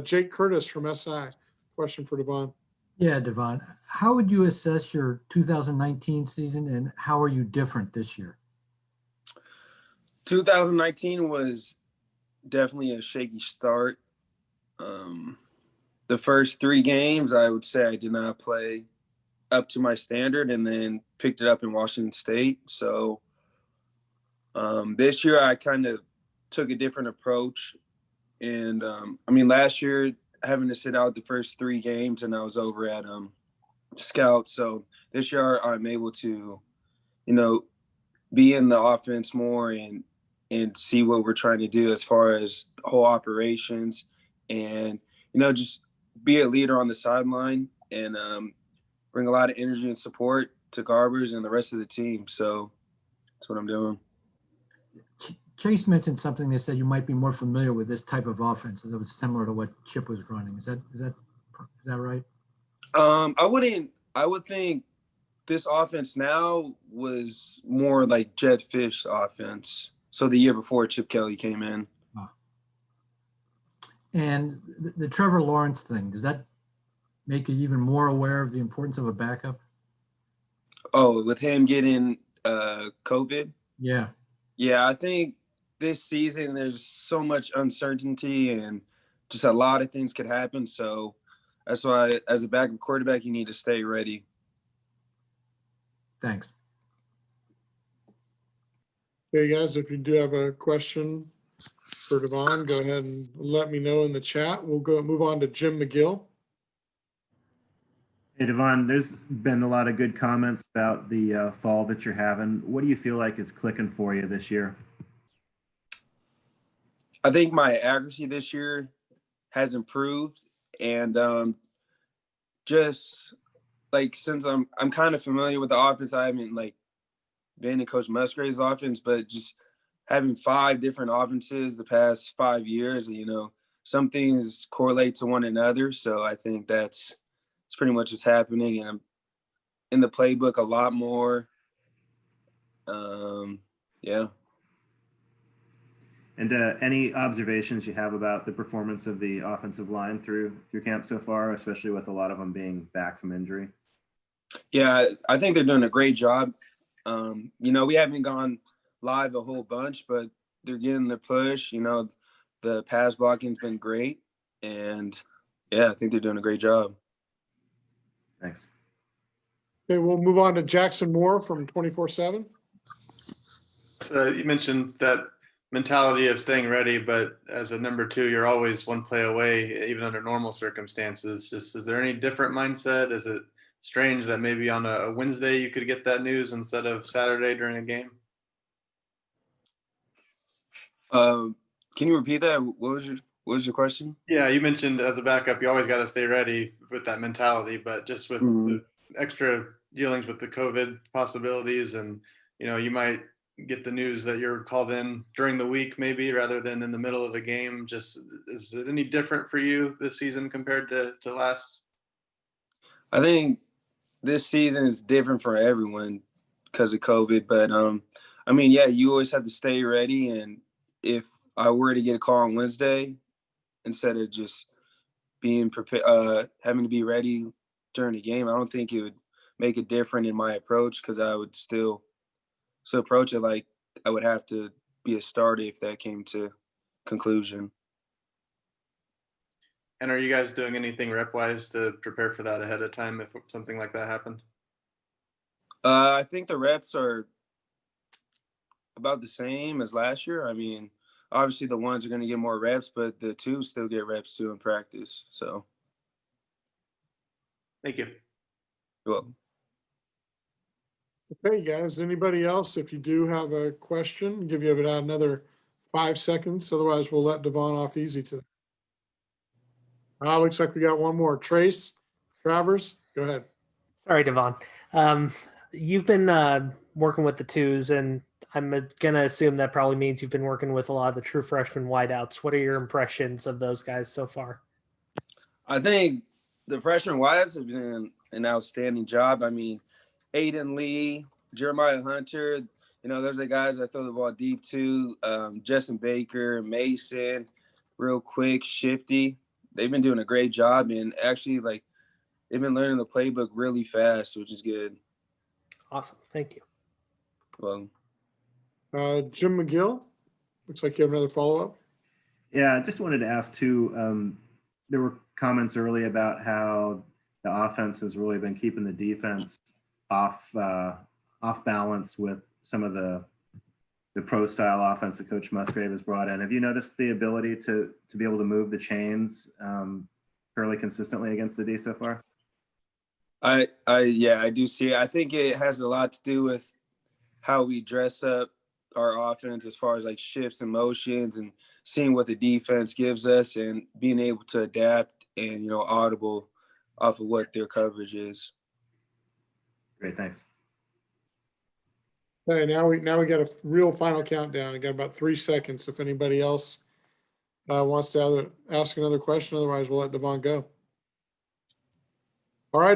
Jake Curtis from SI. Question for Devon. Yeah, Devon, how would you assess your 2019 season and how are you different this year? 2019 was definitely a shaky start. The first 3 games, I would say I did not play up to my standard, and then picked it up in Washington State. So this year I kind of took a different approach. And last year having to sit out the first 3 games, and I was over at Scout. So this year I'm able to, be in the offense more and see what we're trying to do as far as whole operations, and just be a leader on the sideline and bring a lot of energy and support to Garbers and the rest of the team. So that's what I'm doing. Chase mentioned something. They said you might be more familiar with this type of offense that was similar to what Chip was running. Is that right? I would think this offense now was more like Jed Fish's offense. So the year before Chip Kelly came in. Wow. And the Trevor Lawrence thing, does that make you even more aware of the importance of a backup? Oh, with him getting COVID? Yeah. Yeah, I think this season there's so much uncertainty and just a lot of things could happen. So that's why as a backup quarterback, you need to stay ready. Thanks. Okay, guys, if you do have a question for Devon, go ahead and let me know in the chat. We'll move on to Jim McGill. Hey, Devon, there's been a lot of good comments about the fall that you're having. What do you feel like is clicking for you this year? I think my accuracy this year has improved, and just like since I'm kind of familiar with the offense, I haven't been in Coach Musgrave's offense, but just having 5 different offenses the past 5 years, some things correlate to one another. So I think it's pretty much what's happening, and I'm in the playbook a lot more. Yeah. And any observations you have about the performance of the offensive line through camp so far, especially with a lot of them being back from injury? Yeah, I think they're doing a great job. We haven't gone live a whole bunch, but they're getting the push. The pass blocking's been great, and yeah, I think they're doing a great job. Thanks. Okay, we'll move on to Jackson Moore from 24/7. You mentioned that mentality of staying ready, but as a number 2, you're always one play away, even under normal circumstances. Just, is there any different mindset? Is it strange that maybe on a Wednesday you could get that news instead of Saturday during a game? Can you repeat that? What was your question? Yeah, you mentioned as a backup, you always got to stay ready with that mentality, but just with the extra dealings with the COVID possibilities, and you might get the news that you're called in during the week maybe rather than in the middle of a game. Just, is it any different for you this season compared to last? I think this season is different for everyone because of COVID, but yeah, you always have to stay ready. And if I were to get a call on Wednesday, instead of just being prepared, having to be ready during the game, I don't think it would make it different in my approach, because I would still approach it like I would have to be a starter if that came to conclusion. And are you guys doing anything rep-wise to prepare for that ahead of time if something like that happened? I think the reps are about the same as last year. Obviously the ones are going to get more reps, but the 2 still get reps too in practice. So. Thank you. You're welcome. Okay, guys, anybody else? If you do have a question, give you about another 5 seconds. Otherwise, we'll let Devon off easy today. Looks like we got one more. Trace Travers, go ahead. Sorry, Devon. You've been working with the 2s, and I'm going to assume that probably means you've been working with a lot of the true freshman wideouts. What are your impressions of those guys so far? I think the freshman wideouts have been an outstanding job. Aiden Lee, Jeremiah Hunter, those are guys I throw the ball deep to. Justin Baker, Mason, real quick, shifty. they've been doing a great job, and actually like they've been learning the playbook really fast, which is good. Awesome. Thank you. Well, Jim McGill, looks like you have another follow-up. Yeah, I just wanted to ask too. There were comments early about how the offense has really been keeping the defense off balance with some of the pro style offense that Coach Musgrave has brought in. Have you noticed the ability to be able to move the chains fairly consistently against the D so far? yeah, I do see it. I think it has a lot to do with how we dress up our offense as far as like shifts and motions and seeing what the defense gives us and being able to adapt and, you know, audible off of what their coverage is. Great, thanks. Okay, now we got a real final countdown. We got about 3 seconds. If anybody else wants to ask another question, otherwise we'll let Devon go. All right.